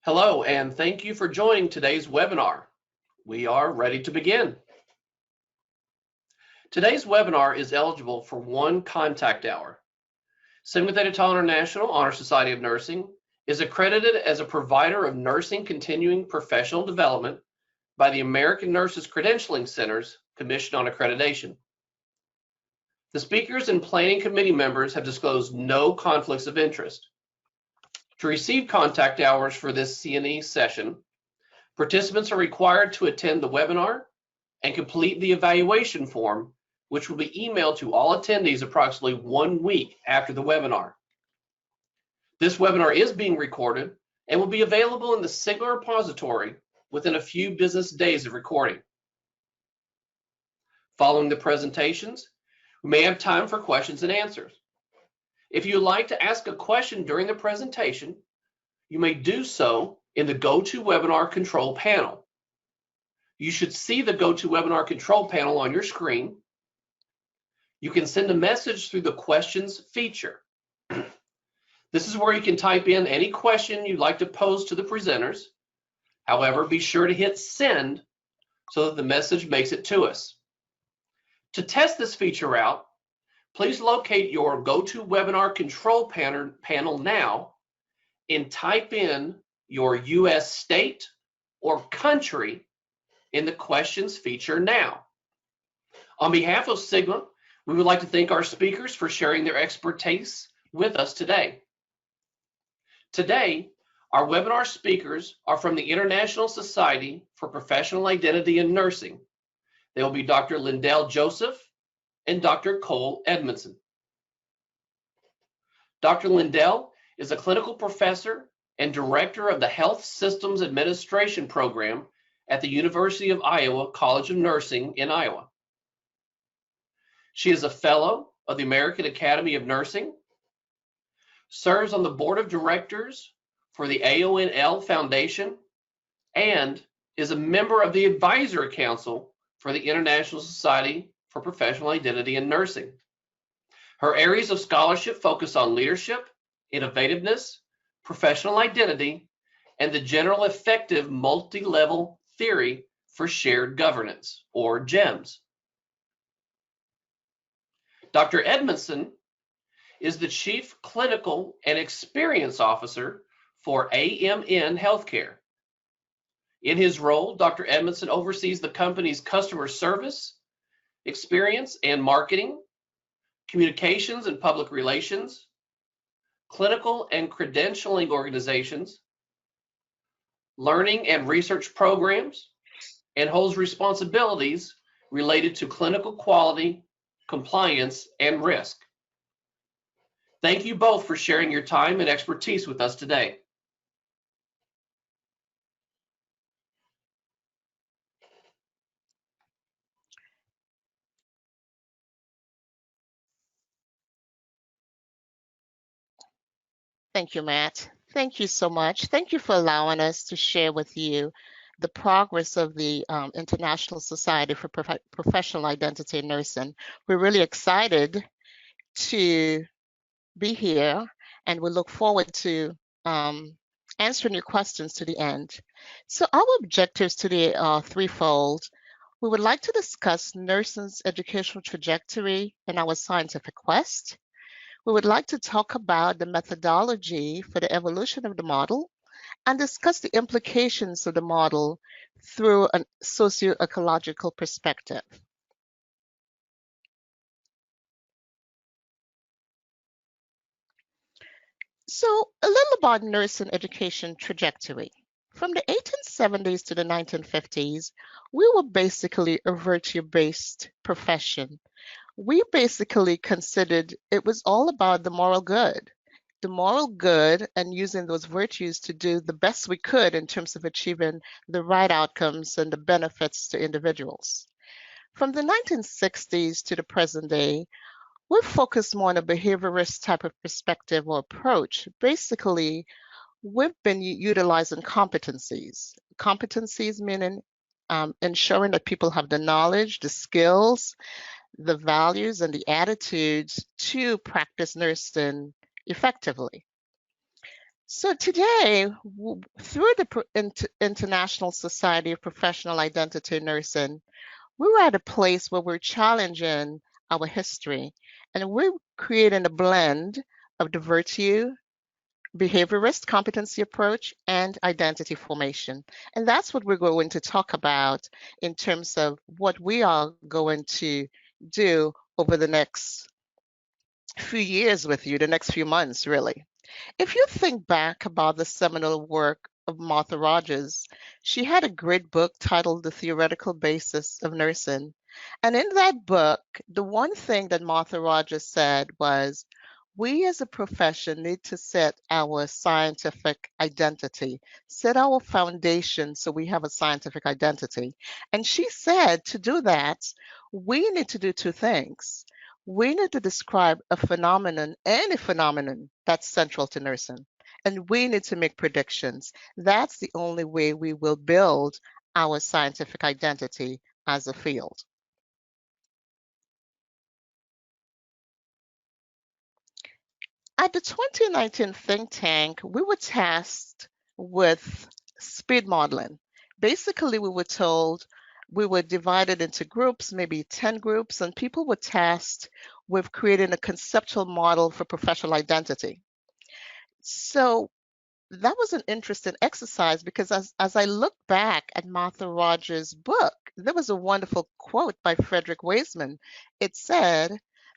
Hello, and thank you for joining today's webinar. We are ready to begin. Today's webinar is eligible for one contact hour. Sigma Theta Tau International Honor Society of Nursing is accredited as a provider of nursing continuing professional development by the American Nurses Credentialing Centers Commission on Accreditation. The speakers and planning committee members have disclosed no conflicts of interest. To receive contact hours for this CNE session, participants are required to attend the webinar and complete the evaluation form, which will be emailed to all attendees approximately 1 week after the webinar. This webinar is being recorded and will be available in the Sigma repository within a few business days of recording. Following the presentations, we may have time for questions and answers. If you would like to ask a question during the presentation, you may do so in the GoToWebinar control panel. You should see the GoToWebinar control panel on your screen. You can send a message through the questions feature. This is where you can type in any question you'd like to pose to the presenters. However, be sure to hit send so that the message makes it to us. To test this feature out, please locate your GoToWebinar control panel now and type in your U.S. state or country in the questions feature now. On behalf of Sigma, we would like to thank our speakers for sharing their expertise with us today. Today, our webinar speakers are from the International Society for Professional Identity in Nursing. They will be Dr. Lindell Joseph and Dr. Cole Edmondson. Dr. Lindell is a clinical professor and director of the Health Systems Administration program at the University of Iowa College of Nursing in Iowa. She is a fellow of the American Academy of Nursing, serves on the board of directors for the AONL Foundation, and is a member of the advisory council for the International Society for Professional Identity in Nursing. Her areas of scholarship focus on leadership, innovativeness, professional identity, and the general effective multi-level theory for shared governance, or GEMS. Dr. Edmondson is the Chief Clinical and Experience Officer for AMN Healthcare. In his role, Dr. Edmondson oversees the company's customer service, experience and marketing, communications and public relations, clinical and credentialing organizations, learning and research programs, and holds responsibilities related to clinical quality, compliance, and risk. Thank you both for sharing your time and expertise with us today. Thank you, Matt. Thank you so much. Thank you for allowing us to share with you the progress of the International Society for Professional Identity in Nursing. We're really excited to be here, and we look forward to answering your questions to the end. So our objectives today are threefold. We would like to discuss nursing's educational trajectory and our scientific quest. We would like to talk about the methodology for the evolution of the model and discuss the implications of the model through a socio-ecological perspective. So a little about nursing education trajectory. From the 1870s to the 1950s, we were basically a virtue-based profession. We basically considered it was all about the moral good and using those virtues to do the best we could in terms of achieving the right outcomes and the benefits to individuals. From the 1960s to the present day, we're focused more on a behaviorist type of perspective or approach. Basically, we've been utilizing competencies. Competencies meaning ensuring that people have the knowledge, the skills, the values, and the attitudes to practice nursing effectively. So today, through the International Society of Professional Identity Nursing, we were at a place where we're challenging our history and we're creating a blend of the virtue, behaviorist competency approach, and identity formation. And that's what we're going to talk about in terms of what we are going to do over the next few years with you, the next few months, really. If you think back about the seminal work of Martha Rogers, she had a great book titled The Theoretical Basis of Nursing. And in that book, the one thing that Martha Rogers said was, we as a profession need to set our scientific identity, set our foundation so we have a scientific identity. And she said to do that, we need to do two things. We need to describe a phenomenon, any phenomenon that's central to nursing, and we need to make predictions. That's the only way we will build our scientific identity as a field. At the 2019 think tank, we were tasked with speed modeling. Basically, we were told we were divided into groups, maybe 10 groups, and people were tasked with creating a conceptual model for professional identity. So that was an interesting exercise because as I look back at Martha Rogers' book, there was a wonderful quote by Frederick Waisman. It said,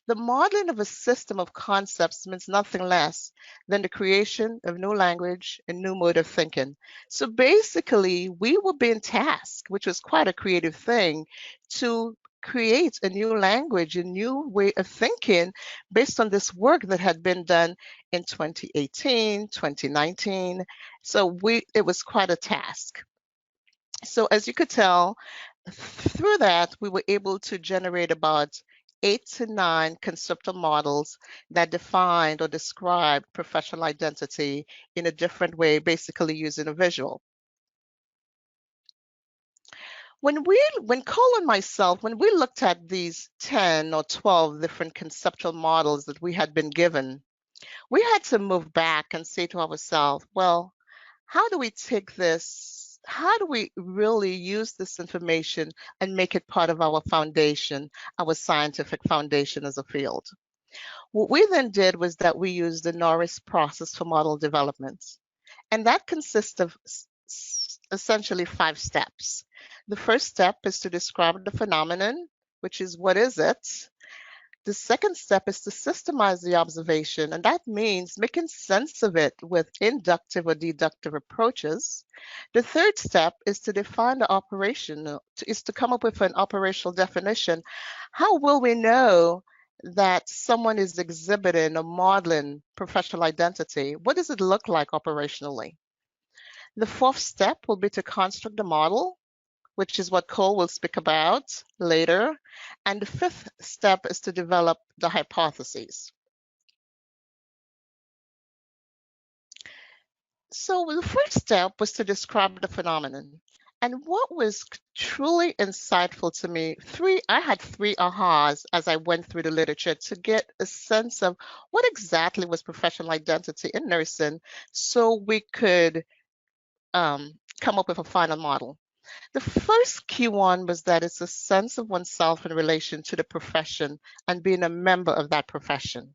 the modeling of a system of concepts means nothing less than the creation of new language and new mode of thinking. So basically, we were being tasked, which was quite a creative thing, to create a new language, a new way of thinking based on this work that had been done in 2018, 2019. So it was quite a task. So as you could tell, through that, we were able to generate about 8 to 9 conceptual models that defined or described professional identity in a different way, basically using a visual. When Cole and myself, when we looked at these 10 or 12 different conceptual models that we had been given, we had to move back and say to ourselves, well, how do we take this? How do we really use this information and make it part of our foundation, our scientific foundation as a field? What we then did was that we used the Norris process for model development. And that consists of essentially 5 steps. The first step is to describe the phenomenon, which is what is it? The second step is to systemize the observation, and that means making sense of it with inductive or deductive approaches. The third step is to define the operation, is to come up with an operational definition. How will we know that someone is exhibiting or modeling professional identity? What does it look like operationally? The fourth step will be to construct the model, which is what Cole will speak about later. And the fifth step is to develop the hypotheses. So the first step was to describe the phenomenon. And what was truly insightful to me, I had 3 ahas as I went through the literature to get a sense of what exactly was professional identity in nursing so we could come up with a final model. The first key one was that it's a sense of oneself in relation to the profession and being a member of that profession.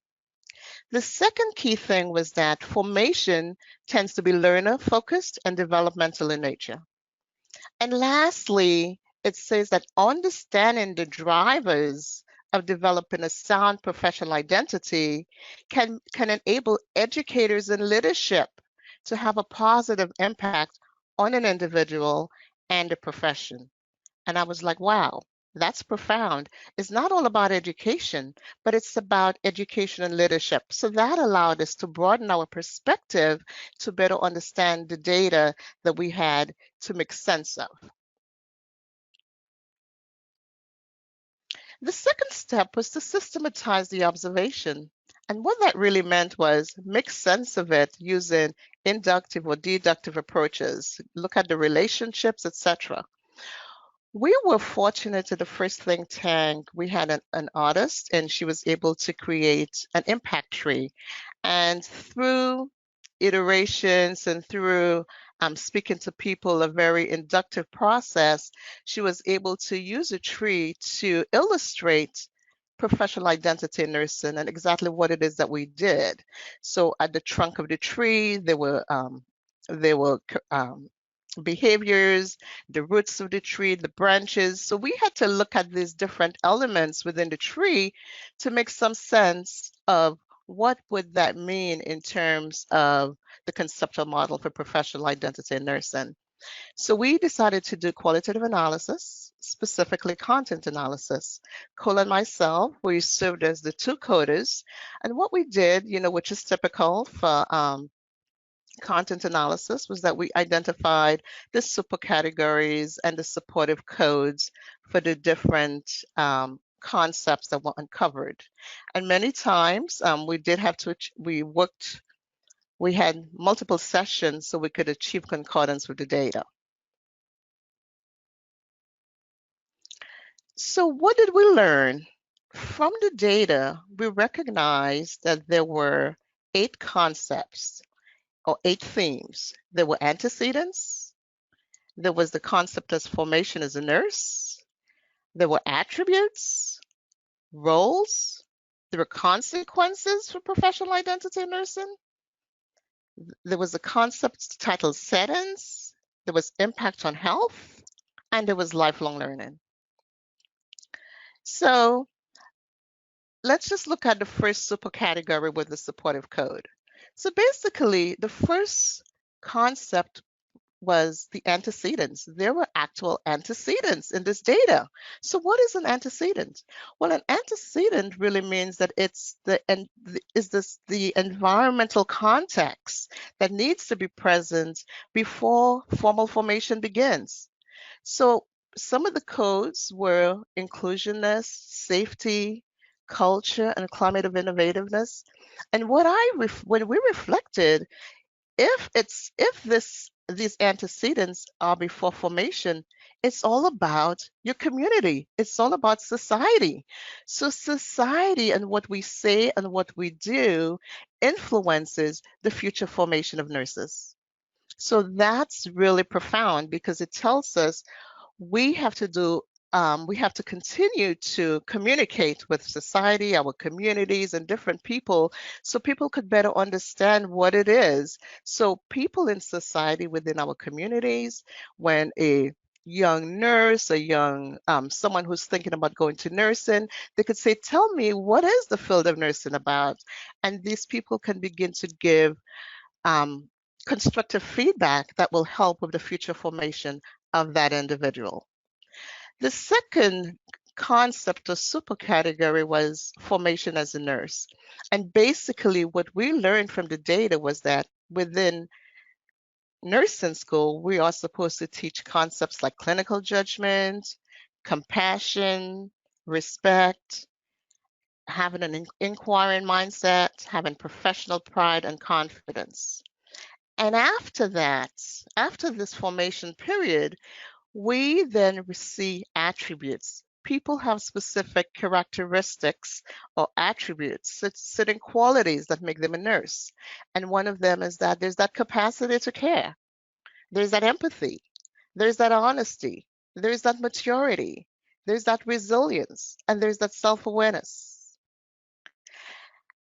The second key thing was that formation tends to be learner focused and developmental in nature. And lastly, it says that understanding the drivers of developing a sound professional identity can enable educators and leadership to have a positive impact on an individual and a profession. And I was like, wow, that's profound. It's not all about education, but it's about education and leadership. So that allowed us to broaden our perspective to better understand the data that we had to make sense of. The second step was to systematize the observation. And what that really meant was make sense of it using inductive or deductive approaches, look at the relationships, etc. We were fortunate at the first think tank. We had an artist, and she was able to create an impact tree. And through iterations and through speaking to people, a very inductive process, she was able to use a tree to illustrate professional identity in nursing and exactly what it is that we did. So at the trunk of the tree, there were behaviors, the roots of the tree, the branches. So we had to look at these different elements within the tree to make some sense of what would that mean in terms of the conceptual model for professional identity in nursing. So we decided to do qualitative analysis, specifically content analysis. Cole and myself, we served as the two coders. And what we did, which is typical for content analysis, was that we identified the supercategories and the supportive codes for the different concepts that were uncovered. And many times we did have to, we had multiple sessions so we could achieve concordance with the data. So what did we learn? From the data, we recognized that there were 8 concepts or 8 themes. There were antecedents. There was the concept of formation as a nurse. There were attributes, roles. There were consequences for professional identity in nursing. There was a concept titled settings. There was impact on health. And there was lifelong learning. So let's just look at the first supercategory with the supportive code. So basically, the first concept was the antecedents. There were actual antecedents in this data. So what is an antecedent? Well, an antecedent really means that it's the environmental context that needs to be present before formal formation begins. So some of the codes were inclusionness, safety, culture, and climate of innovativeness. And when we reflected, if these antecedents are before formation, it's all about your community. It's all about society. So society and what we say and what we do influences the future formation of nurses. So that's really profound because it tells us we have to continue to communicate with society, our communities, and different people so people could better understand what it is. So people in society within our communities, when a young nurse, someone who's thinking about going to nursing, they could say, tell me, what is the field of nursing about? And these people can begin to give constructive feedback that will help with the future formation of that individual. The second concept or supercategory was formation as a nurse. And basically what we learned from the data was that within nursing school, we are supposed to teach concepts like clinical judgment, compassion, respect, having an inquiring mindset, having professional pride and confidence. And after that, after this formation period, we then see attributes. People have specific characteristics or attributes, certain qualities that make them a nurse. And one of them is that there's that capacity to care. There's that empathy. There's that honesty. There's that maturity. There's that resilience. And there's that self-awareness.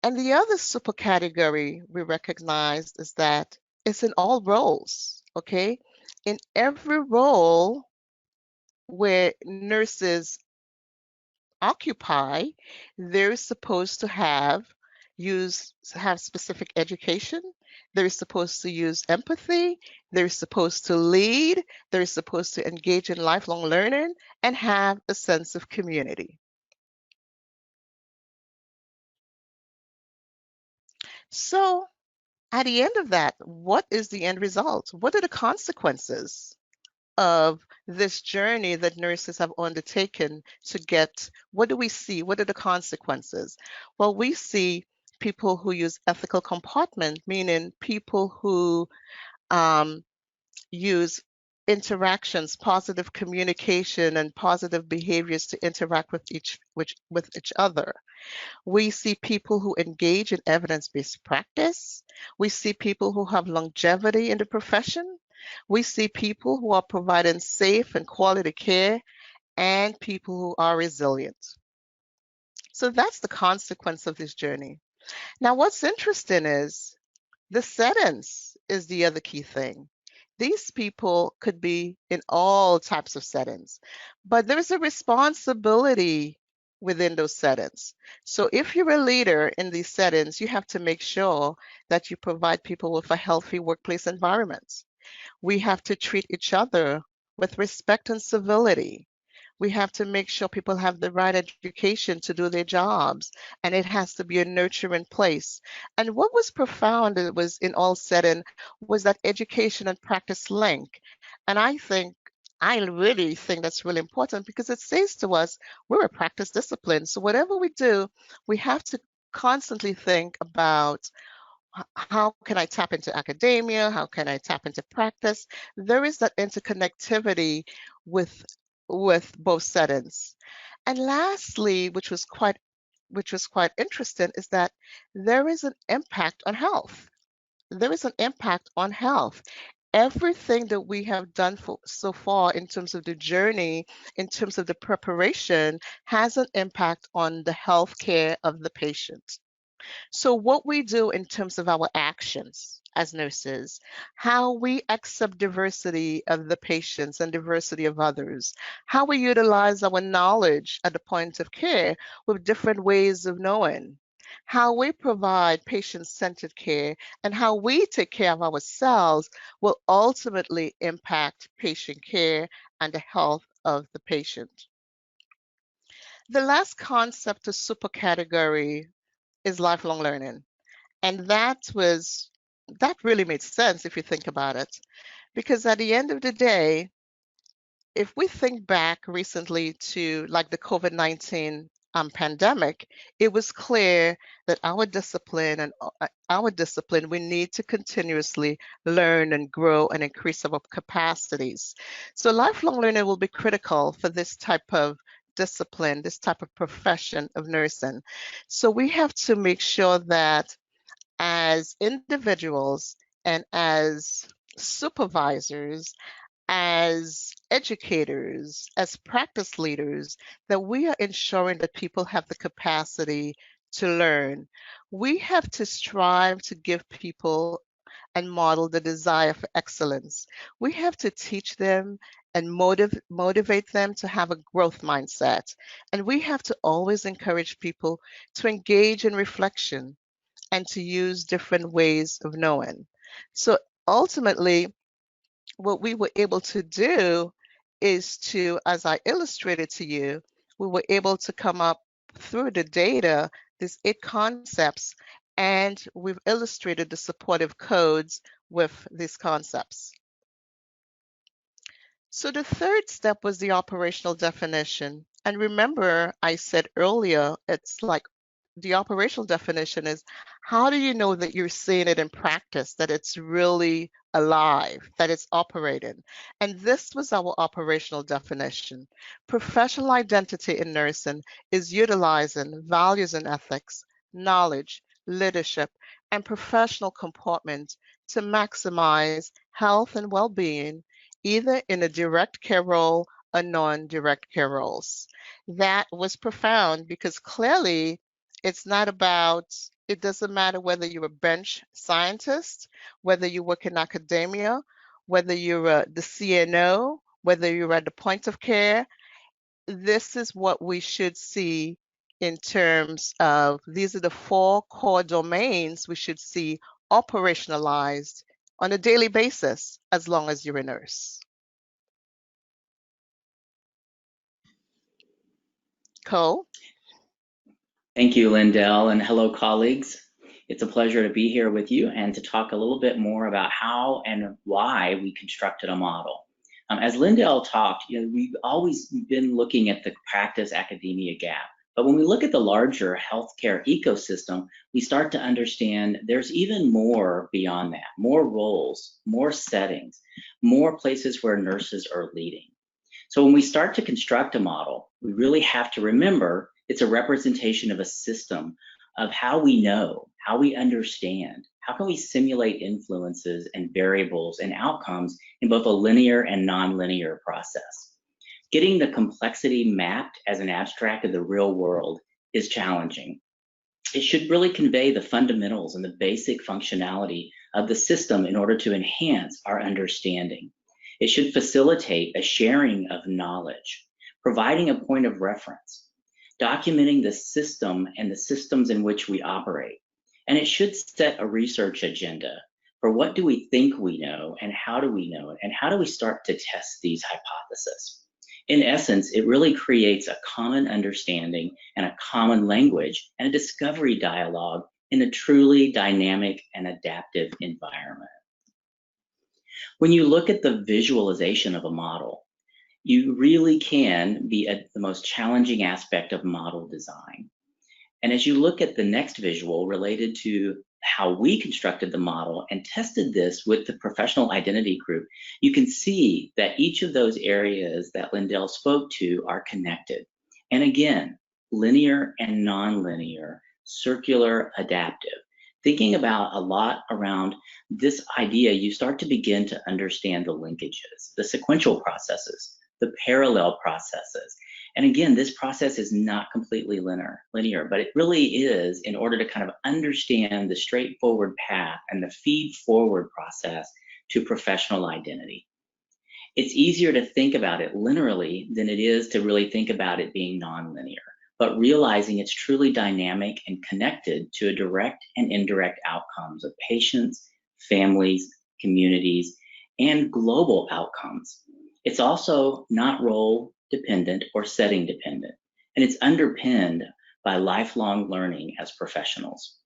And the other supercategory we recognized is that it's in all roles, okay? In every role where nurses occupy, they're supposed to have specific education. They're supposed to use empathy. They're supposed to lead. They're supposed to engage in lifelong learning and have a sense of community. So at the end of that, what is the end result? What are the consequences of this journey that nurses have undertaken to get? What do we see? What are the consequences? Well, we see people who use ethical comportment, meaning people who use interactions, positive communication, and positive behaviors to interact with each other. We see people who engage in evidence-based practice. We see people who have longevity in the profession. We see people who are providing safe and quality care, and people who are resilient. So that's the consequence of this journey. Now, what's interesting is the settings is the other key thing. These people could be in all types of settings, but there's a responsibility within those settings. So if you're a leader in these settings, you have to make sure that you provide people with a healthy workplace environment. We have to treat each other with respect and civility. We have to make sure people have the right education to do their jobs, and it has to be a nurturing place. And what was profound, it was in all setting, was that education and practice link. And I really think that's really important because it says to us, we're a practice discipline. So whatever we do, we have to constantly think about how can I tap into academia? How can I tap into practice? There is that interconnectivity with both settings. And lastly, which was quite interesting, is that there is an impact on health. There is an impact on health. Everything that we have done so far in terms of the journey, in terms of the preparation, has an impact on the health care of the patient. So what we do in terms of our actions as nurses, how we accept diversity of the patients and diversity of others, how we utilize our knowledge at the point of care with different ways of knowing, how we provide patient-centered care, and how we take care of ourselves will ultimately impact patient care and the health of the patient. The last concept or supercategory is lifelong learning. And that really made sense if you think about it. Because at the end of the day, if we think back recently to like the COVID-19 pandemic, it was clear that our discipline, we need to continuously learn and grow and increase our capacities. So lifelong learning will be critical for this type of discipline, this type of profession of nursing. So we have to make sure that as individuals and as supervisors, as educators, as practice leaders, that we are ensuring that people have the capacity to learn. We have to strive to give people and model the desire for excellence. We have to teach them and motivate them to have a growth mindset. And we have to always encourage people to engage in reflection and to use different ways of knowing. So ultimately, what we were able to do is to, as I illustrated to you, we were able to come up through the data, these 8 concepts, and we've illustrated the supportive codes with these concepts. So the third step was the operational definition. And remember, I said earlier, it's like the operational definition is how do you know that you're seeing it in practice, that it's really alive, that it's operating? And this was our operational definition. Professional identity in nursing is utilizing values and ethics, knowledge, leadership, and professional comportment to maximize health and well-being, either in a direct care role or non-direct care roles. That was profound because clearly it's not about, it doesn't matter whether you're a bench scientist, whether you work in academia, whether you're the CNO, whether you're at the point of care. This is what we should see in terms of, these are the 4 core domains we should see operationalized on a daily basis as long as you're a nurse. Cole? Thank you, Lindell, and hello, colleagues. It's a pleasure to be here with you and to talk a little bit more about how and why we constructed a model. As Lindell talked, we've always been looking at the practice academia gap. But when we look at the larger healthcare ecosystem, we start to understand there's even more beyond that, more roles, more settings, more places where nurses are leading. So when we start to construct a model, we really have to remember it's a representation of a system of how we know, how we understand, how can we simulate influences and variables and outcomes in both a linear and nonlinear process. Getting the complexity mapped as an abstract of the real world is challenging. It should really convey the fundamentals and the basic functionality of the system in order to enhance our understanding. It should facilitate a sharing of knowledge, providing a point of reference, documenting the system and the systems in which we operate. And it should set a research agenda for what do we think we know and how do we know it and how do we start to test these hypotheses. In essence, it really creates a common understanding and a common language and a discovery dialogue in a truly dynamic and adaptive environment. When you look at the visualization of a model, you really can be at the most challenging aspect of model design. And as you look at the next visual related to how we constructed the model and tested this with the professional identity group, you can see that each of those areas that Lindell spoke to are connected. And again, linear and nonlinear, circular, adaptive. Thinking about a lot around this idea, you start to begin to understand the linkages, the sequential processes, the parallel processes. And again, this process is not completely linear, but it really is in order to kind of understand the straightforward path and the feed forward process to professional identity. It's easier to think about it linearly than it is to really think about it being nonlinear, but realizing it's truly dynamic and connected to a direct and indirect outcomes of patients, families, communities, and global outcomes. It's also not role dependent or setting dependent, and it's underpinned by lifelong learning as professionals.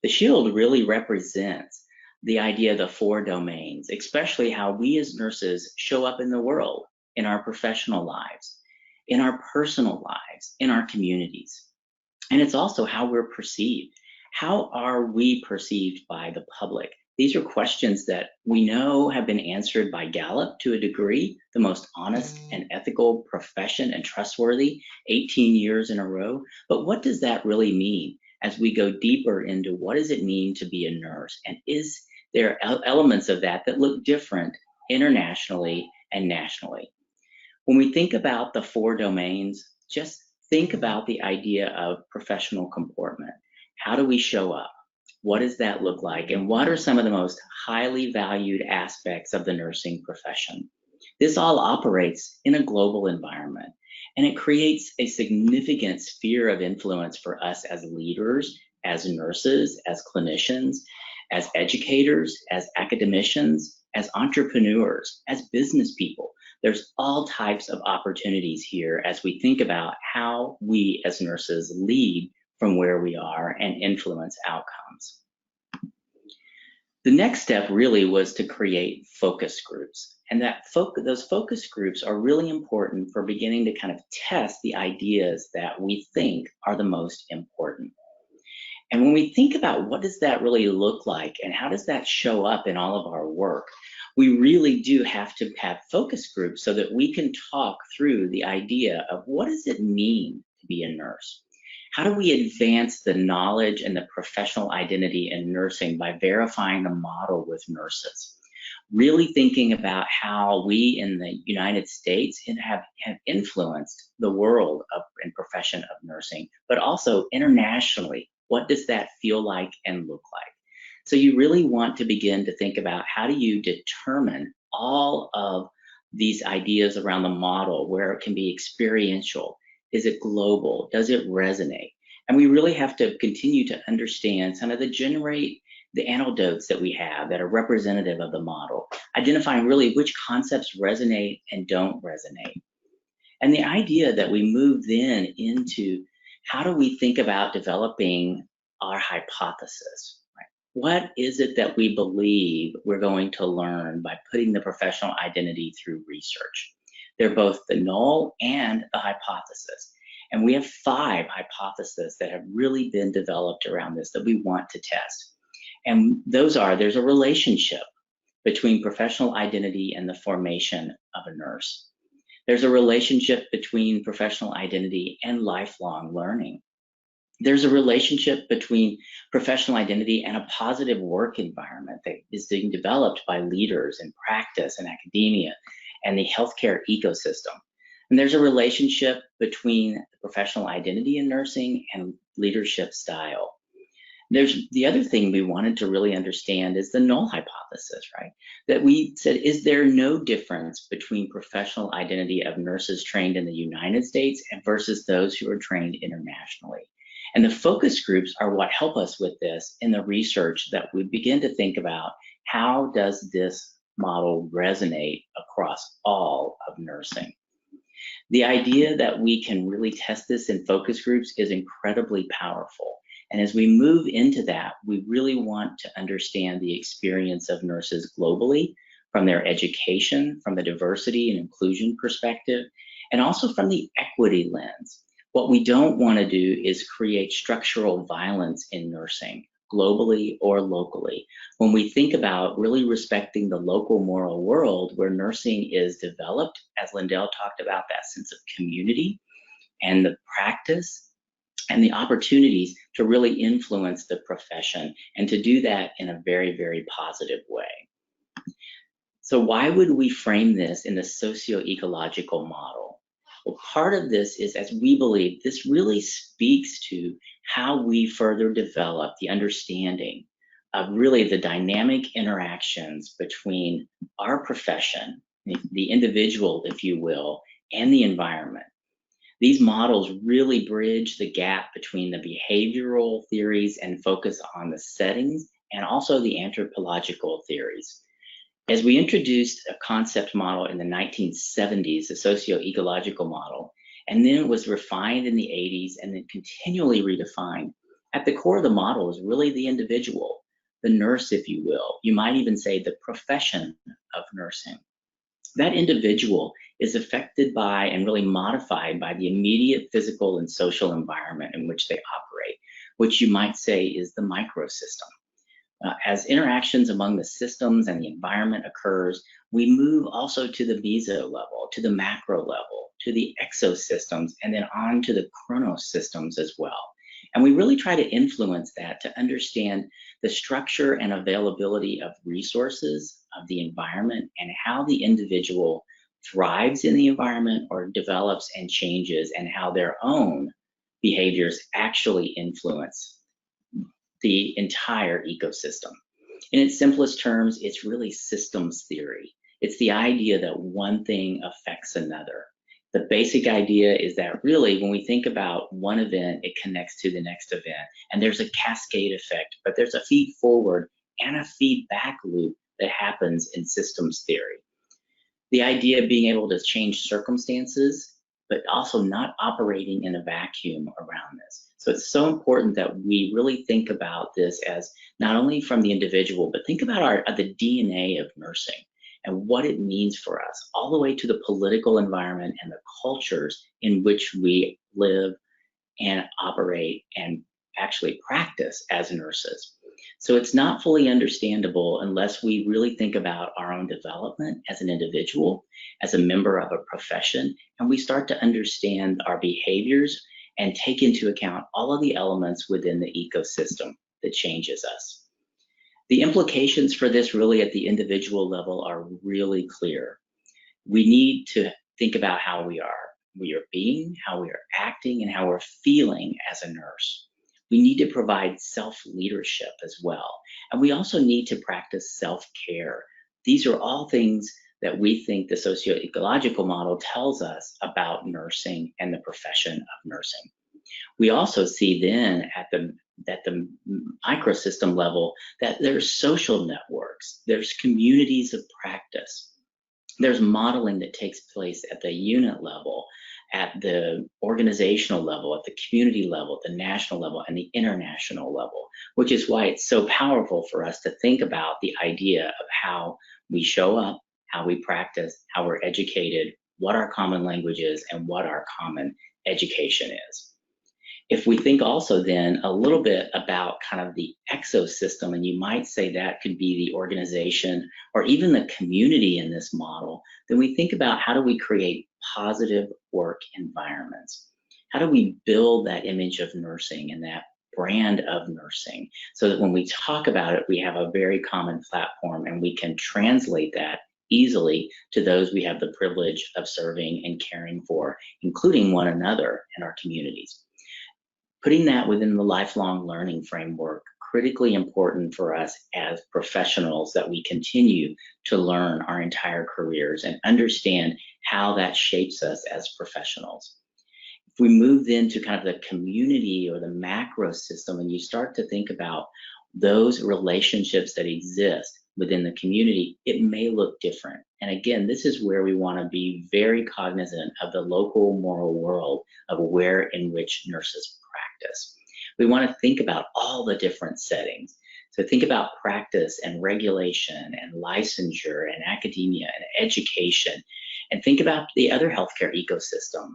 The shield really represents the idea of the 4 domains, especially how we as nurses show up in the world, in our professional lives, in our personal lives, in our communities. And it's also how we're perceived. How are we perceived by the public? These are questions that we know have been answered by Gallup to a degree, the most honest and ethical profession and trustworthy 18 years in a row. But what does that really mean as we go deeper into what does it mean to be a nurse? And is there elements of that that look different internationally and nationally? When we think about the 4 domains, just think about the idea of professional comportment. How do we show up? What does that look like? And what are some of the most highly valued aspects of the nursing profession? This all operates in a global environment, and it creates a significant sphere of influence for us as leaders, as nurses, as clinicians, as educators, as academicians, as entrepreneurs, as business people. There's all types of opportunities here as we think about how we as nurses lead from where we are and influence outcomes. The next step really was to create focus groups. And those focus groups are really important for beginning to kind of test the ideas that we think are the most important. And when we think about what does that really look like and how does that show up in all of our work, we really do have to have focus groups so that we can talk through the idea of what does it mean to be a nurse? How do we advance the knowledge and the professional identity in nursing by verifying the model with nurses? Really thinking about how we in the United States have influenced the world and profession of nursing, but also internationally, what does that feel like and look like? So you really want to begin to think about how do you determine all of these ideas around the model, where it can be experiential. Is it global? Does it resonate? And we really have to continue to understand some of the anecdotes that we have that are representative of the model, identifying really which concepts resonate and don't resonate. And the idea that we move then into how do we think about developing our hypothesis, right? What is it that we believe we're going to learn by putting the professional identity through research? They're both the null and the hypothesis. And we have 5 hypotheses that have really been developed around this that we want to test. And those are, there's a relationship between professional identity and the formation of a nurse. There's a relationship between professional identity and lifelong learning. There's a relationship between professional identity and a positive work environment that is being developed by leaders in practice and academia and the healthcare ecosystem. And there's a relationship between professional identity in nursing and leadership style. There's the other thing we wanted to really understand is the null hypothesis, right? That we said, is there no difference between professional identity of nurses trained in the United States and versus those who are trained internationally? And the focus groups are what help us with this in the research that we begin to think about how does this model resonate across all of nursing? The idea that we can really test this in focus groups is incredibly powerful. And as we move into that, we really want to understand the experience of nurses globally, from their education, from the diversity and inclusion perspective, and also from the equity lens. What we don't want to do is create structural violence in nursing, globally or locally. When we think about really respecting the local moral world where nursing is developed, as Lindell talked about, that sense of community and the practice and the opportunities to really influence the profession and to do that in a very, very positive way. So why would we frame this in the socio-ecological model? Well, part of this is, as we believe, this really speaks to how we further develop the understanding of really the dynamic interactions between our profession, the individual, if you will, and the environment. These models really bridge the gap between the behavioral theories and focus on the settings and also the anthropological theories. As we introduced a concept model in the 1970s, the socio-ecological model, and then it was refined in the 80s and then continually redefined, at the core of the model is really the individual, the nurse, if you will. You might even say the profession of nursing. That individual is affected by and really modified by the immediate physical and social environment in which they operate, which you might say is the microsystem. As interactions among the systems and the environment occurs, we move also to the meso level, to the macro level, to the exo systems, and then on to the chronos systems as well. And we really try to influence that to understand the structure and availability of resources of the environment and how the individual thrives in the environment or develops and changes, and how their own behaviors actually influence the entire ecosystem. In its simplest terms, it's really systems theory. It's the idea that one thing affects another. The basic idea is that really when we think about one event, it connects to the next event, and there's a cascade effect, but there's a feed forward and a feedback loop that happens in systems theory. The idea of being able to change circumstances, but also not operating in a vacuum around this. So it's so important that we really think about this as not only from the individual, but think about the DNA of nursing and what it means for us, all the way to the political environment and the cultures in which we live and operate and actually practice as nurses. So it's not fully understandable unless we really think about our own development as an individual, as a member of a profession, and we start to understand our behaviors and take into account all of the elements within the ecosystem that changes us. The implications for this really at the individual level are really clear. We need to think about how we are being, how we are acting, and how we're feeling as a nurse. We need to provide self-leadership as well. And we also need to practice self-care. These are all things that we think the socio-ecological model tells us about nursing and the profession of nursing. We also see then at the microsystem level that there's social networks, there's communities of practice, there's modeling that takes place at the unit level, at the organizational level, at the community level, the national level, and the international level, which is why it's so powerful for us to think about the idea of how we show up, how we practice, how we're educated, what our common language is, and what our common education is. If we think also then a little bit about kind of the exosystem, and you might say that could be the organization or even the community in this model, then we think about how do we create positive work environments? How do we build that image of nursing and that brand of nursing so that when we talk about it, we have a very common platform and we can translate that easily to those we have the privilege of serving and caring for, including one another in our communities. Putting that within the lifelong learning framework, critically important for us as professionals that we continue to learn our entire careers and understand how that shapes us as professionals. If we move then to kind of the community or the macro system, and you start to think about those relationships that exist within the community, it may look different. And again, this is where we want to be very cognizant of the local moral world of where in which nurses practice. We want to think about all the different settings. So think about practice and regulation and licensure and academia and education, and think about the other healthcare ecosystem,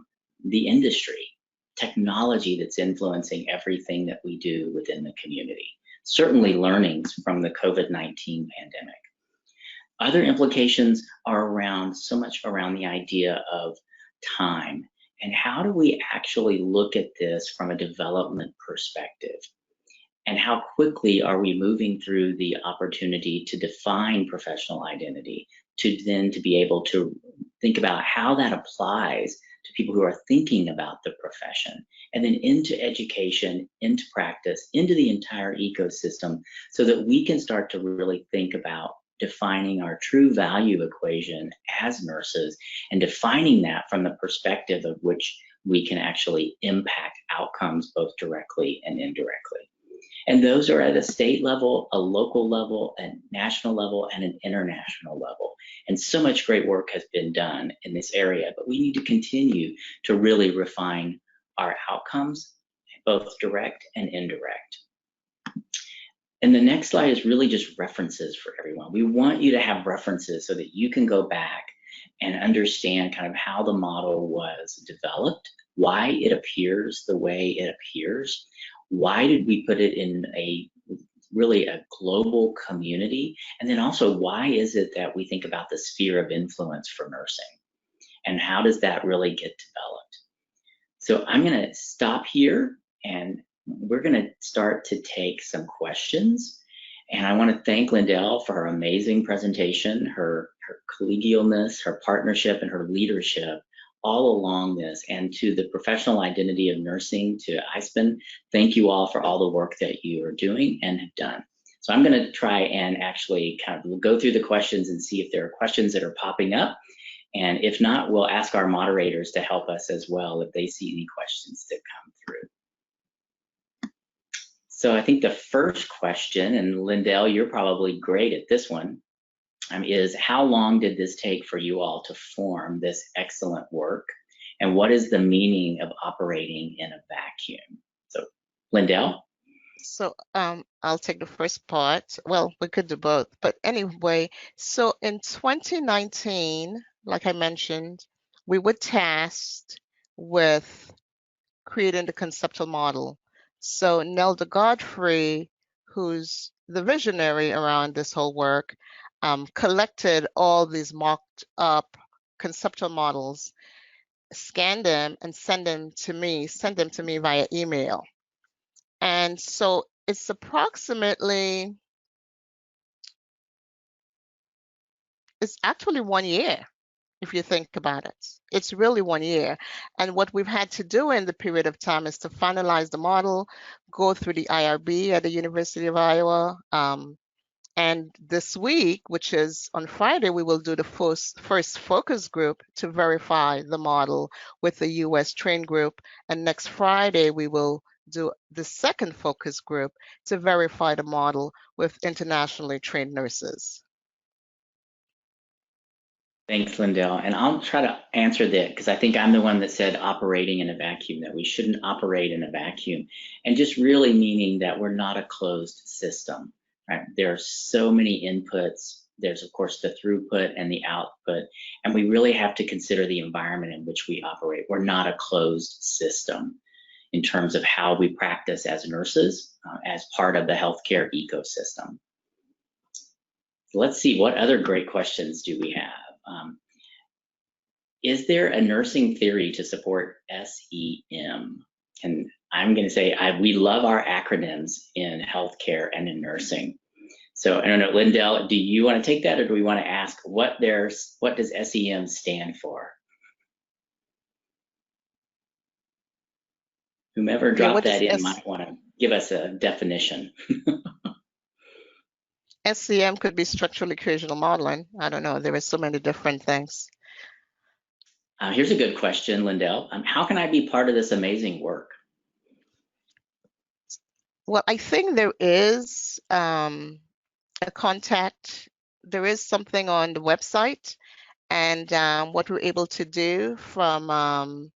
the industry, technology that's influencing everything that we do within the community. Certainly learnings from the COVID-19 pandemic. Other implications are around so much around the idea of time and how do we actually look at this from a development perspective, and how quickly are we moving through the opportunity to define professional identity to then to be able to think about how that applies to people who are thinking about the profession, and then into education, into practice, into the entire ecosystem, so that we can start to really think about defining our true value equation as nurses and defining that from the perspective of which we can actually impact outcomes both directly and indirectly. And those are at a state level, a local level, a national level, and an international level. And so much great work has been done in this area, but we need to continue to really refine our outcomes, both direct and indirect. And the next slide is really just references for everyone. We want you to have references so that you can go back and understand kind of how the model was developed, why it appears the way it appears, why did we put it in a really a global community, and then also why is it that we think about the sphere of influence for nursing, and how does that really get developed? So I'm going to stop here and we're going to start to take some questions. And I want to thank Lindell for her amazing presentation, her collegialness, her partnership, and her leadership all along this. And to the professional identity of nursing, to ISPN, thank you all for all the work that you are doing and have done. So I'm going to try and actually kind of go through the questions and see if there are questions that are popping up. And if not, we'll ask our moderators to help us as well if they see any questions that come through. So I think the first question, and Lindell, you're probably great at this one, is how long did this take for you all to form this excellent work? And what is the meaning of operating in a vacuum? So Lindell? So I'll take the first part. Well, we could do both, but anyway, so in 2019, like I mentioned, we were tasked with creating the conceptual model. So Nelda Godfrey, who's the visionary around this whole work, collected all these mocked up conceptual models, scanned them, and sent them to me via email. And so it's approximately, it's actually 1 year. If you think about it, it's really 1 year. And what we've had to do in the period of time is to finalize the model, go through the IRB at the University of Iowa. And this week, which is on Friday, we will do the first focus group to verify the model with the US trained group. And next Friday, we will do the second focus group to verify the model with internationally trained nurses. Thanks, Lindell. And I'll try to answer that because I think I'm the one that said operating in a vacuum, that we shouldn't operate in a vacuum, and just really meaning that we're not a closed system, right? There are so many inputs. There's, of course, the throughput and the output, and we really have to consider the environment in which we operate. We're not a closed system. in terms of how we practice as nurses as part of the healthcare ecosystem. So let's see, what other great questions do we have? Is there a nursing theory to support SEM? And I'm going to say we love our acronyms in healthcare and in nursing. So I don't know, Lindell, do you want to take that, or do we want to ask what does SEM stand for? Whomever dropped that in might want to give us a definition. SEM could be structural equational modeling. I don't know. There are so many different things. Here's a good question, Lindell. How can I be part of this amazing work? Well, I think there is a contact. There is something on the website, and what we're able to do from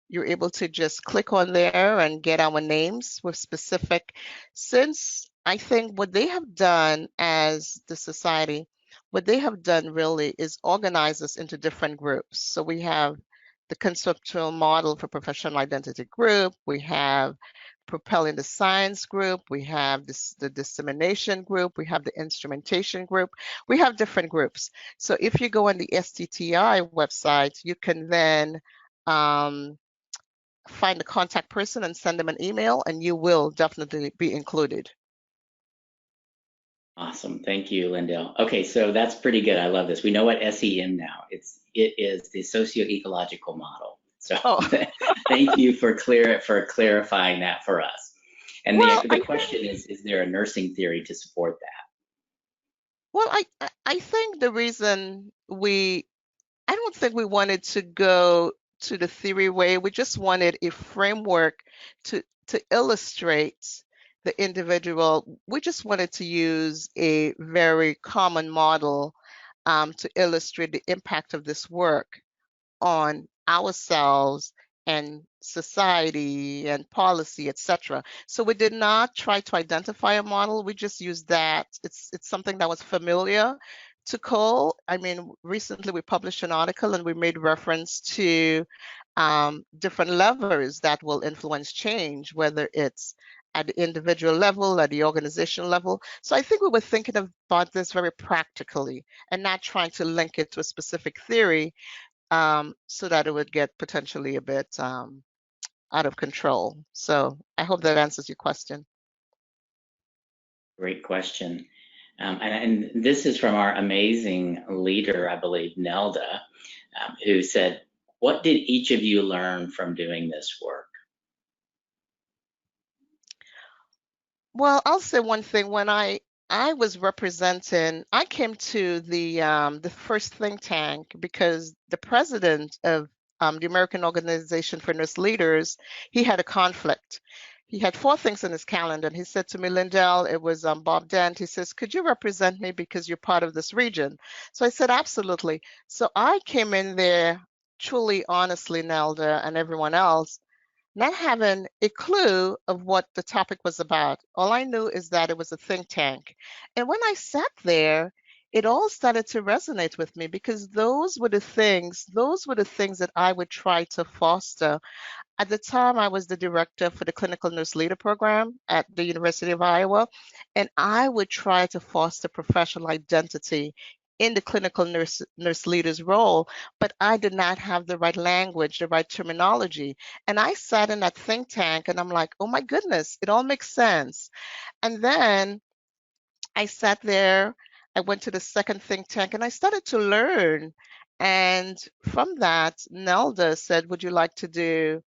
you're able to just click on there and get our names with specific, since I think what they have done as the society, what they have done really is organize us into different groups. So we have the conceptual model for professional identity group, we have propelling the science group, we have the dissemination group, we have the instrumentation group, we have different groups. So if you go on the STTI website, you can then find the contact person and send them an email, and you will definitely be included. Awesome, thank you, Lindell. Okay, so that's pretty good. I love this. We know what SEM now. It is the socio-ecological model. So thank you for clarifying that for us. And well, the question is there a nursing theory to support that? Well, I think the reason I don't think we wanted to go to the theory way. We just wanted a framework to illustrate the individual. We just wanted to use a very common model to illustrate the impact of this work on ourselves and society and policy, etc. So we did not try to identify a model. We just used that. It's something that was familiar to Cole. I mean, recently we published an article and we made reference to different levers that will influence change, whether it's at the individual level, at the organizational level. So I think we were thinking about this very practically and not trying to link it to a specific theory so that it would get potentially a bit out of control. So I hope that answers your question. Great question. And this is from our amazing leader, I believe, Nelda, who said, what did each of you learn from doing this work? Well, I'll say one thing. When I was representing, I came to the first think tank because the president of the American Organization for Nurse Leaders, he had a conflict. He had 4 things in his calendar, and he said to me, Lindell, it was Bob Dent, he says, could you represent me because you're part of this region? So I said, absolutely. So I came in there truly, honestly, Nelda and everyone else, not having a clue of what the topic was about. All I knew is that it was a think tank. And when I sat there, it all started to resonate with me because those were the things that I would try to foster. At the time, I was the director for the Clinical Nurse Leader Program at the University of Iowa, and I would try to foster professional identity in the clinical nurse leader's role, but I did not have the right language, the right terminology. And I sat in that think tank and I'm like, oh my goodness, it all makes sense. And then I sat there, I went to the second think tank and I started to learn. And from that, Nelda said, would you like to do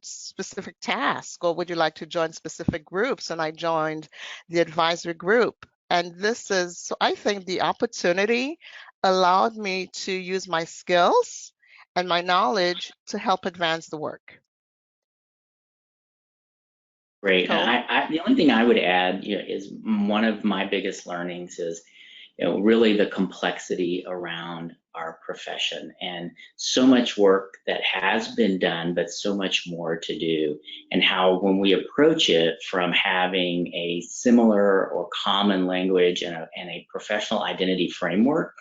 specific tasks or would you like to join specific groups? And I joined the advisory group. And so I think the opportunity allowed me to use my skills and my knowledge to help advance the work. Great. The only thing I would add is one of my biggest learnings is really the complexity around our profession and so much work that has been done, but so much more to do, and how when we approach it from having a similar or common language and a professional identity framework,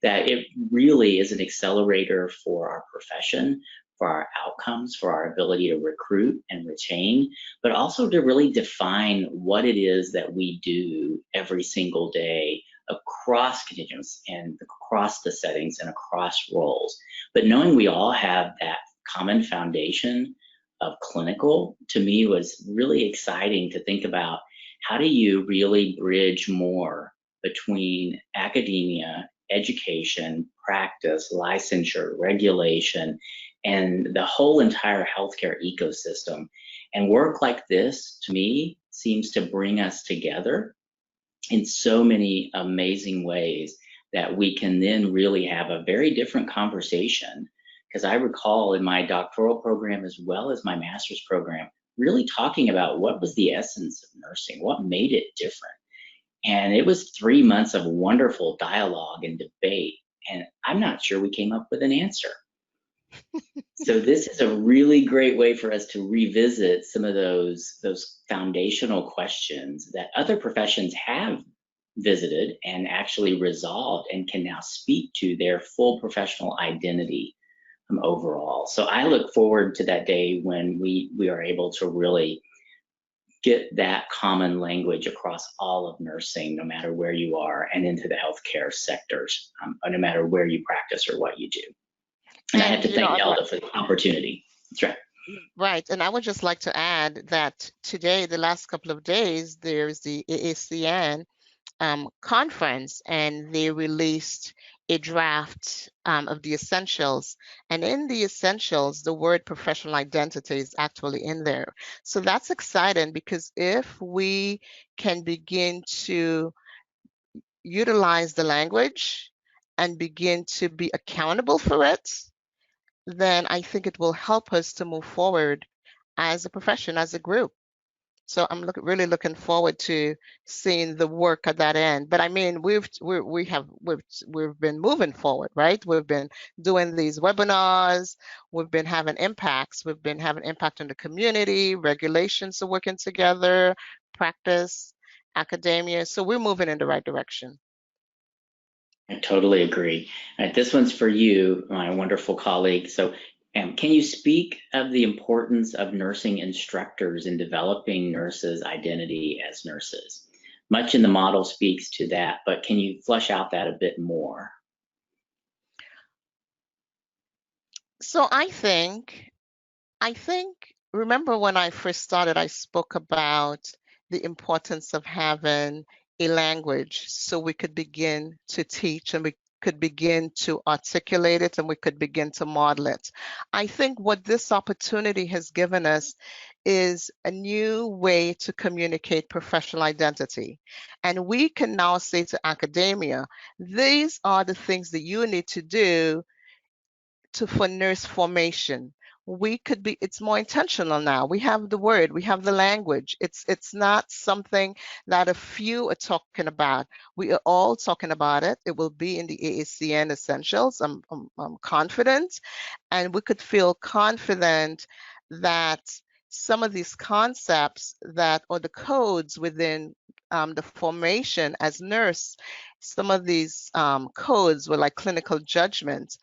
that it really is an accelerator for our profession, for our outcomes, for our ability to recruit and retain, but also to really define what it is that we do every single day across continuums and across the settings and across roles. But knowing we all have that common foundation of clinical, to me, was really exciting to think about. How do you really bridge more between academia, education, practice, licensure, regulation, and the whole entire healthcare ecosystem? And work like this, to me, seems to bring us together in so many amazing ways that we can then really have a very different conversation. Because I recall in my doctoral program as well as my master's program, really talking about what was the essence of nursing, what made it different. And it was 3 months of wonderful dialogue and debate, and I'm not sure we came up with an answer. So this is a really great way for us to revisit some of those foundational questions that other professions have visited and actually resolved and can now speak to their full professional identity overall. So I look forward to that day when we are able to really get that common language across all of nursing, no matter where you are, and into the healthcare sectors, no matter where you practice or what you do. And I have to thank Elda for the opportunity. That's right. Right, and I would just like to add that today, the last couple of days, there's the AACN conference, and they released a draft of the essentials. And in the essentials, the word professional identity is actually in there. So that's exciting, because if we can begin to utilize the language and begin to be accountable for it, then I think it will help us to move forward as a profession, as a group. So I'm really looking forward to seeing the work at that end. But I mean, we've been moving forward, right? We've been doing these webinars. We've been having impacts. We've been having impact on the community. Regulations are working together. Practice, academia. So we're moving in the right direction. I totally agree. This one's for you, my wonderful colleague. So can you speak of the importance of nursing instructors in developing nurses' identity as nurses? Much in the model speaks to that, but can you flesh out that a bit more? So I think, remember when I first started, I spoke about the importance of having a language so we could begin to teach, and we could begin to articulate it, and we could begin to model it. I think what this opportunity has given us is a new way to communicate professional identity. And we can now say to academia, these are the things that you need to do for nurse formation. It's more intentional now. We have the word, we have the language. It's not something that a few are talking about. We are all talking about it. It will be in the AACN essentials. I'm confident, and we could feel confident that some of these concepts or the codes within the formation as nurse, some of these codes were like clinical judgment.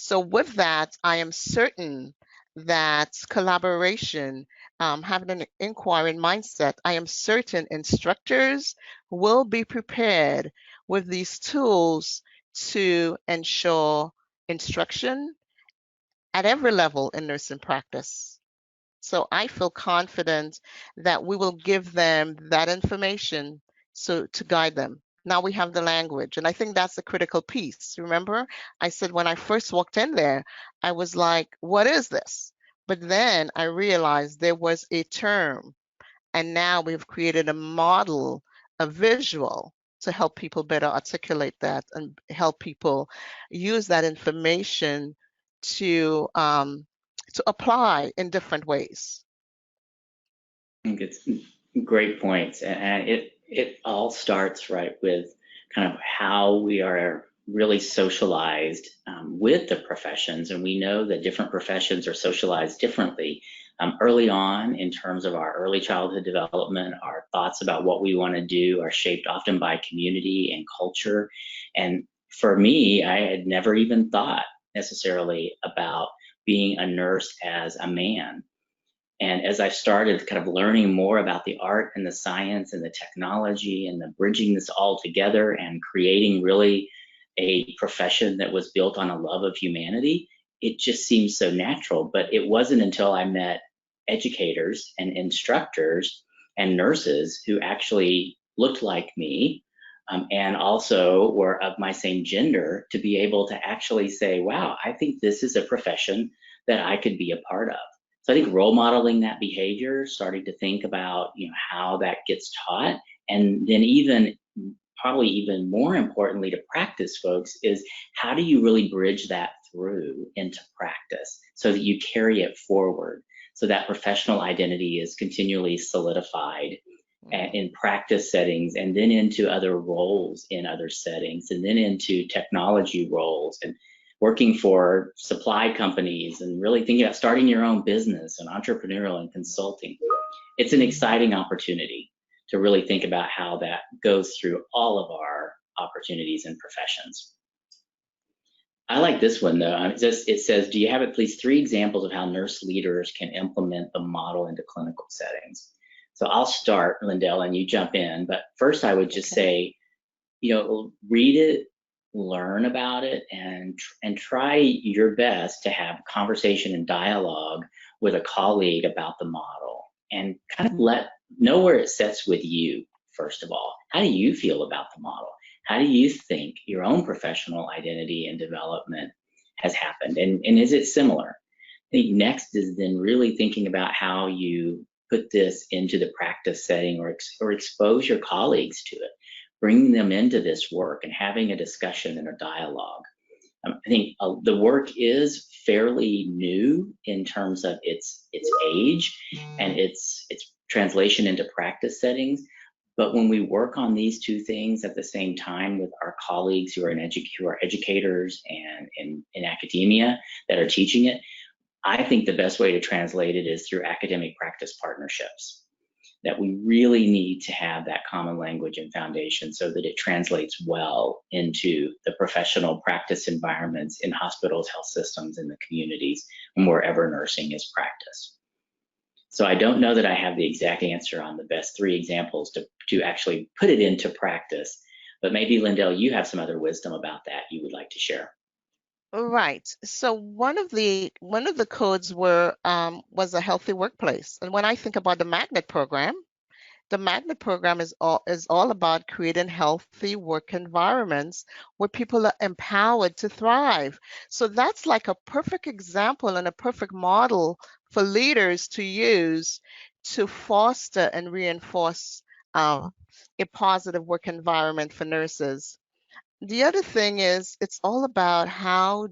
So with that, I am certain that collaboration, having an inquiring mindset, I am certain instructors will be prepared with these tools to ensure instruction at every level in nursing practice. So I feel confident that we will give them that information to guide them. Now we have the language, and I think that's a critical piece. Remember, I said when I first walked in there, I was like, what is this? But then I realized there was a term, and now we've created a model, a visual, to help people better articulate that and help people use that information to apply in different ways. I think it's great points, and it all starts right with kind of how we are really socialized with the professions, and we know that different professions are socialized differently. Early on, in terms of our early childhood development, our thoughts about what we want to do are shaped often by community and culture. And for me, I had never even thought necessarily about being a nurse as a man. And as I started kind of learning more about the art and the science and the technology and the bridging this all together and creating really a profession that was built on a love of humanity, it just seemed so natural. But it wasn't until I met educators and instructors and nurses who actually looked like me, and also were of my same gender, to be able to actually say, wow, I think this is a profession that I could be a part of. So I think role modeling that behavior, starting to think about, how that gets taught, and then probably even more importantly to practice folks, is how do you really bridge that through into practice so that you carry it forward, so that professional identity is continually solidified in practice settings, and then into other roles in other settings, and then into technology roles, and working for supply companies, and really thinking about starting your own business and entrepreneurial and consulting. It's an exciting opportunity to really think about how that goes through all of our opportunities and professions. I like this one though. It says, do you have at least 3 examples of how nurse leaders can implement the model into clinical settings? So I'll start, Lindell, and you jump in. But first I would just say, read it, learn about it, and try your best to have conversation and dialogue with a colleague about the model, and kind of know where it sets with you. First of all, how do you feel about the model? How do you think your own professional identity and development has happened, and is it similar? I think next is then really thinking about how you put this into the practice setting, or expose your colleagues to it, bringing them into this work and having a discussion and a dialogue. I think the work is fairly new in terms of its age and its translation into practice settings. But when we work on these 2 things at the same time with our colleagues who are educators and in academia that are teaching it, I think the best way to translate it is through academic practice partnerships. That we really need to have that common language and foundation so that it translates well into the professional practice environments in hospitals, health systems, and the communities, and wherever nursing is practiced. So I don't know that I have the exact answer on the best 3 examples to actually put it into practice, but maybe Lindell, you have some other wisdom about that you would like to share. Right. So one of the codes was a healthy workplace. And when I think about the magnet program is all about creating healthy work environments where people are empowered to thrive. So that's like a perfect example and a perfect model for leaders to use to foster and reinforce a positive work environment for nurses. The other thing is, it's all about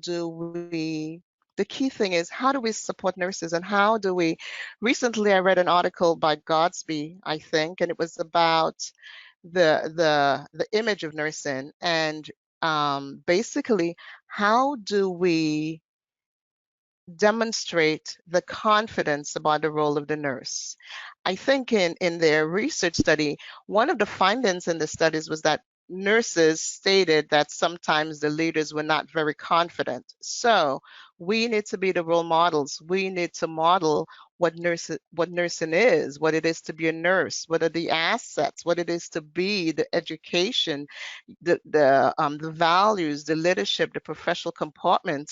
the key thing is, how do we support nurses, and how do we, recently I read an article by Godsby, I think, and it was about the image of nursing, and basically, how do we demonstrate the confidence about the role of the nurse? I think in their research study, one of the findings in the studies was that nurses stated that sometimes the leaders were not very confident. So we need to be the role models. We need to model what nursing is, what it is to be a nurse, what are the assets, what it is to be, the education, the values, the leadership, the professional comportment,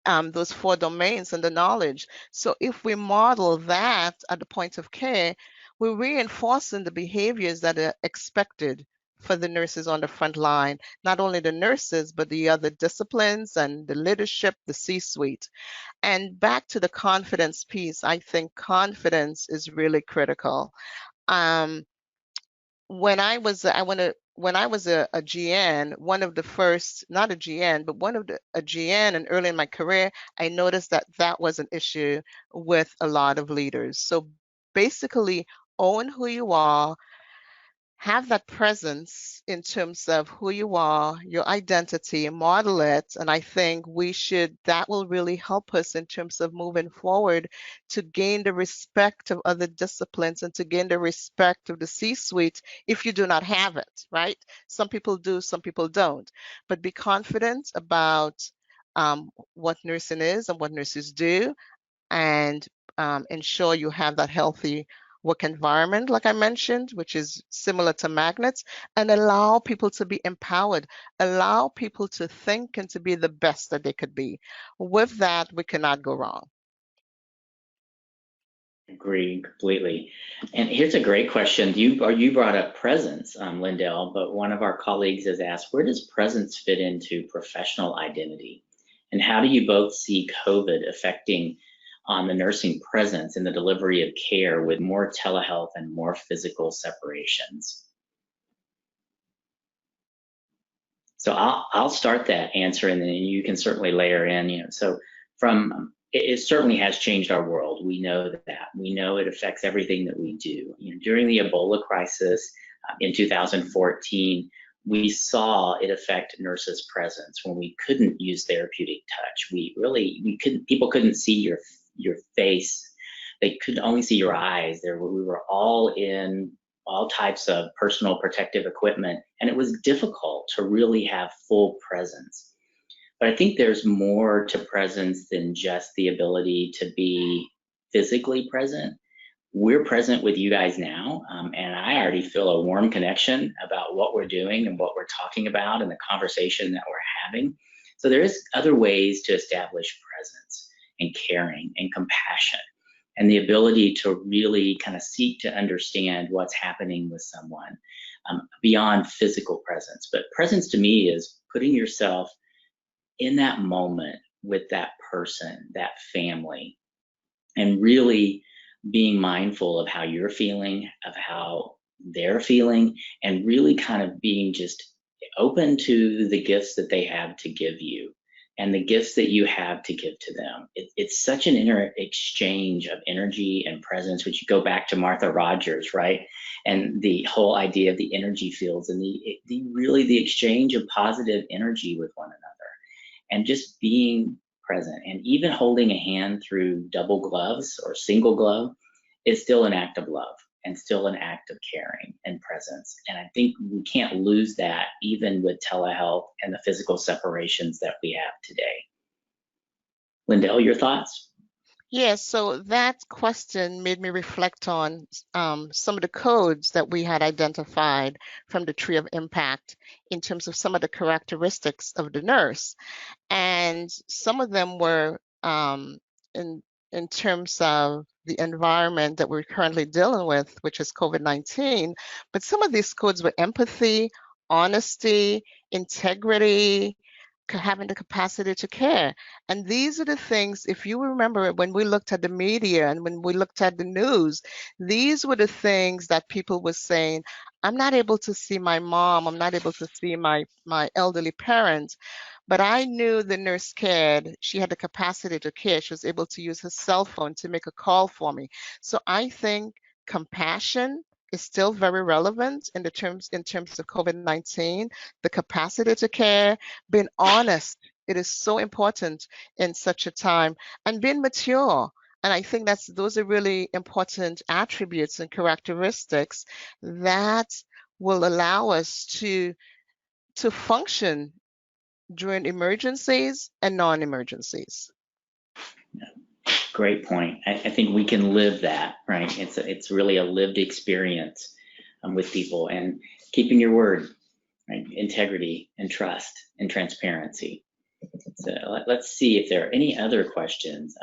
those 4 domains and the knowledge. So if we model that at the point of care, we're reinforcing the behaviors that are expected for the nurses on the front line, not only the nurses, but the other disciplines and the leadership, the C-suite. And back to the confidence piece, I think confidence is really critical. When I was a GN, one of the first, not a GN, but a GN, and early in my career, I noticed that was an issue with a lot of leaders. So basically, own who you are, have that presence in terms of who you are, your identity, model it. And I think that will really help us in terms of moving forward to gain the respect of other disciplines and to gain the respect of the C-suite if you do not have it, right? Some people do, some people don't. But be confident about what nursing is and what nurses do, and ensure you have that healthy work environment, like I mentioned, which is similar to magnets, and allow people to be empowered, allow people to think and to be the best that they could be. With that, we cannot go wrong. Agree completely. And here's a great question. You brought up presence, Lindell, but one of our colleagues has asked, where does presence fit into professional identity? And how do you both see COVID affecting on the nursing presence in the delivery of care with more telehealth and more physical separations? So I'll start that answer, and then you can certainly layer in. So it certainly has changed our world. We know that. We know it affects everything that we do. During the Ebola crisis in 2014, we saw it affect nurses' presence when we couldn't use therapeutic touch. People couldn't see your face. They could only see your eyes. We were all in all types of personal protective equipment, and it was difficult to really have full presence. But I think there's more to presence than just the ability to be physically present. We're present with you guys now, and I already feel a warm connection about what we're doing and what we're talking about and the conversation that we're having. So there is other ways to establish presence and caring and compassion, and the ability to really kind of seek to understand what's happening with someone beyond physical presence. But presence to me is putting yourself in that moment with that person, that family, and really being mindful of how you're feeling, of how they're feeling, and really kind of being just open to the gifts that they have to give you and the gifts that you have to give to them. It's such an exchange of energy and presence, which you go back to Martha Rogers, right? And the whole idea of the energy fields and the exchange of positive energy with one another, and just being present. And even holding a hand through double gloves or single glove is still an act of love and still an act of caring and presence. And I think we can't lose that even with telehealth and the physical separations that we have today. Lindell, your thoughts? Yes, so that question made me reflect on some of the codes that we had identified from the Tree of Impact in terms of some of the characteristics of the nurse. And some of them were in terms of the environment that we're currently dealing with, which is COVID-19. But some of these codes were empathy, honesty, integrity, having the capacity to care. And these are the things, if you remember when we looked at the media and when we looked at the news, these were the things that people were saying, I'm not able to see my mom, I'm not able to see my elderly parents, but I knew the nurse cared. She had the capacity to care. She was able to use her cell phone to make a call for me. So I think compassion is still very relevant in terms of COVID-19, the capacity to care, being honest. It is so important in such a time, and being mature. And I think those are really important attributes and characteristics that will allow us to function during emergencies and non-emergencies. Great point. I think we can live that, right? It's really a lived experience with people, and keeping your word, right? Integrity and trust and transparency. So let's see if there are any other questions.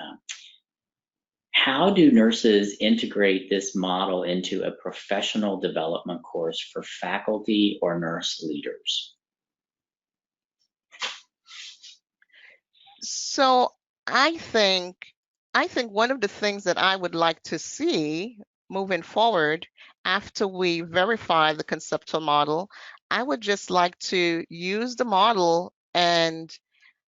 How do nurses integrate this model into a professional development course for faculty or nurse leaders? So I think one of the things that I would like to see moving forward after we verify the conceptual model, I would just like to use the model and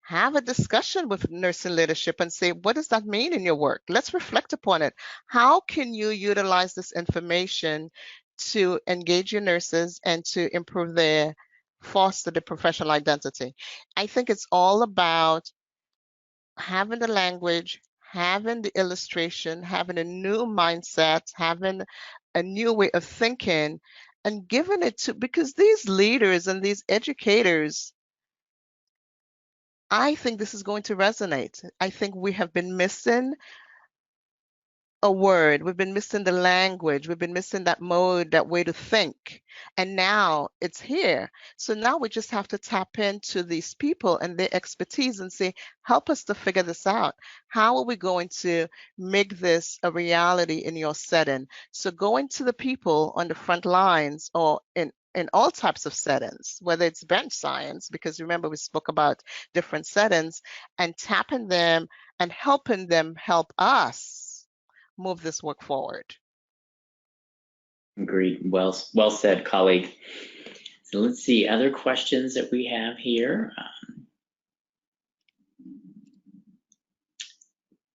have a discussion with nursing leadership and say, what does that mean in your work? Let's reflect upon it. How can you utilize this information to engage your nurses and to foster the professional identity? I think it's all about having the language, having the illustration, having a new mindset, having a new way of thinking, and giving it to, because these leaders and these educators, I think this is going to resonate. I think we have been missing a word. We've been missing the language. We've been missing that mode, that way to think. And now it's here. So now we just have to tap into these people and their expertise and say, help us to figure this out. How are we going to make this a reality in your setting? So going to the people on the front lines or in all types of settings, whether it's bench science, because remember we spoke about different settings, and tapping them and helping them help us move this work forward. Agreed. Well said, colleague. So let's see, other questions that we have here.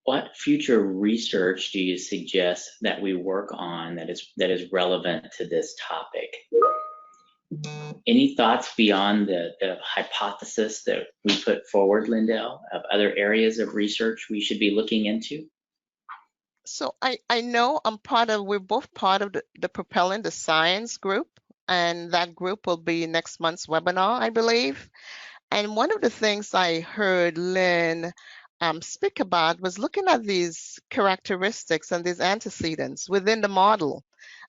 What future research do you suggest that we work on that is relevant to this topic? Any thoughts beyond the hypothesis that we put forward, Lindell, of other areas of research we should be looking into? So I know we're both part of the Propelling the Science group, and that group will be next month's webinar, I believe. And one of the things I heard Lynn speak about was looking at these characteristics and these antecedents within the model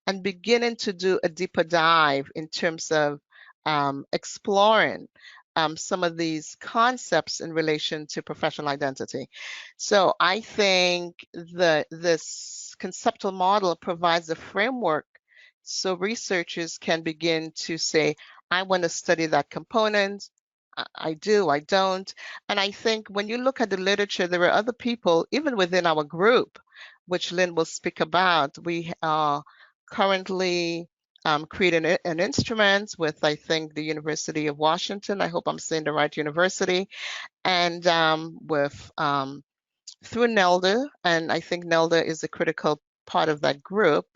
and beginning to do a deeper dive in terms of exploring some of these concepts in relation to professional identity. So I think this conceptual model provides a framework so researchers can begin to say, I want to study that component. I do, I don't. And I think when you look at the literature, there are other people, even within our group, which Lynn will speak about. We are currently creating an instrument with, I think, the University of Washington. I hope I'm saying the right university. And through Nelda, and I think Nelda is a critical part of that group.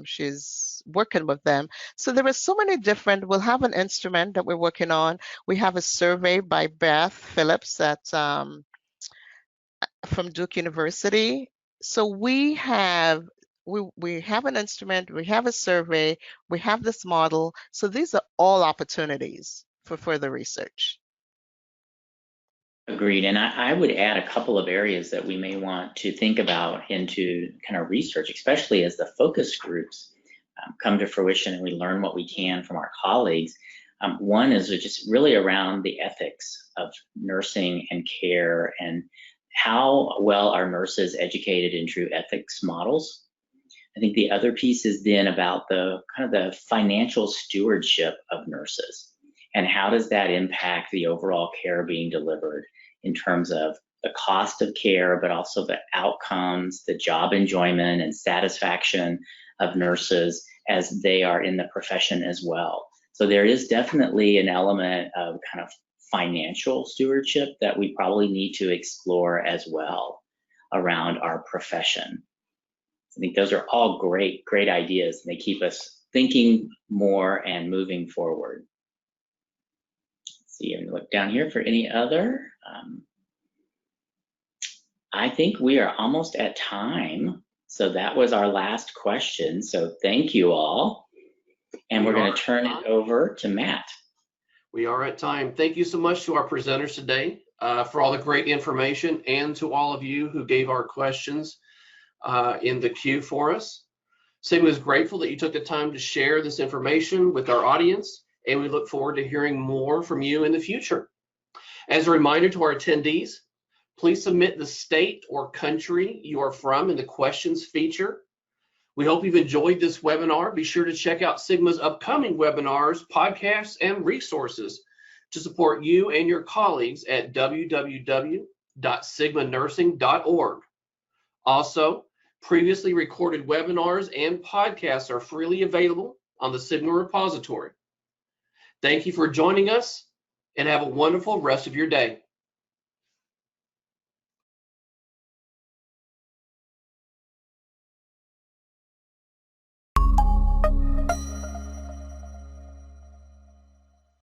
She's working with them. So there are so many different, we'll have an instrument that we're working on. We have a survey by Beth Phillips from Duke University. So we have an instrument, we have a survey, we have this model. So these are all opportunities for further research. Agreed. And I would add a couple of areas that we may want to think about into kind of research, especially as the focus groups come to fruition and we learn what we can from our colleagues. One is just really around the ethics of nursing and care and how well are nurses educated in true ethics models. I think the other piece is then about the kind of the financial stewardship of nurses and how does that impact the overall care being delivered in terms of the cost of care, but also the outcomes, the job enjoyment and satisfaction of nurses as they are in the profession as well. So there is definitely an element of kind of financial stewardship that we probably need to explore as well around our profession. I think those are all great ideas, and they keep us thinking more and moving forward. Let's see, and look down here for any other. I think we are almost at time. So that was our last question. So thank you all. And we're going to turn it over to Matt. We are at time. Thank you so much to our presenters today for all the great information, and to all of you who gave our questions in the queue for us. Sigma is grateful that you took the time to share this information with our audience, and we look forward to hearing more from you in the future. As a reminder to our attendees, please submit the state or country you are from in the questions feature. We hope you've enjoyed this webinar. Be sure to check out Sigma's upcoming webinars, podcasts, and resources to support you and your colleagues at www.sigmanursing.org. Also, previously recorded webinars and podcasts are freely available on the Sigma repository. Thank you for joining us, and have a wonderful rest of your day.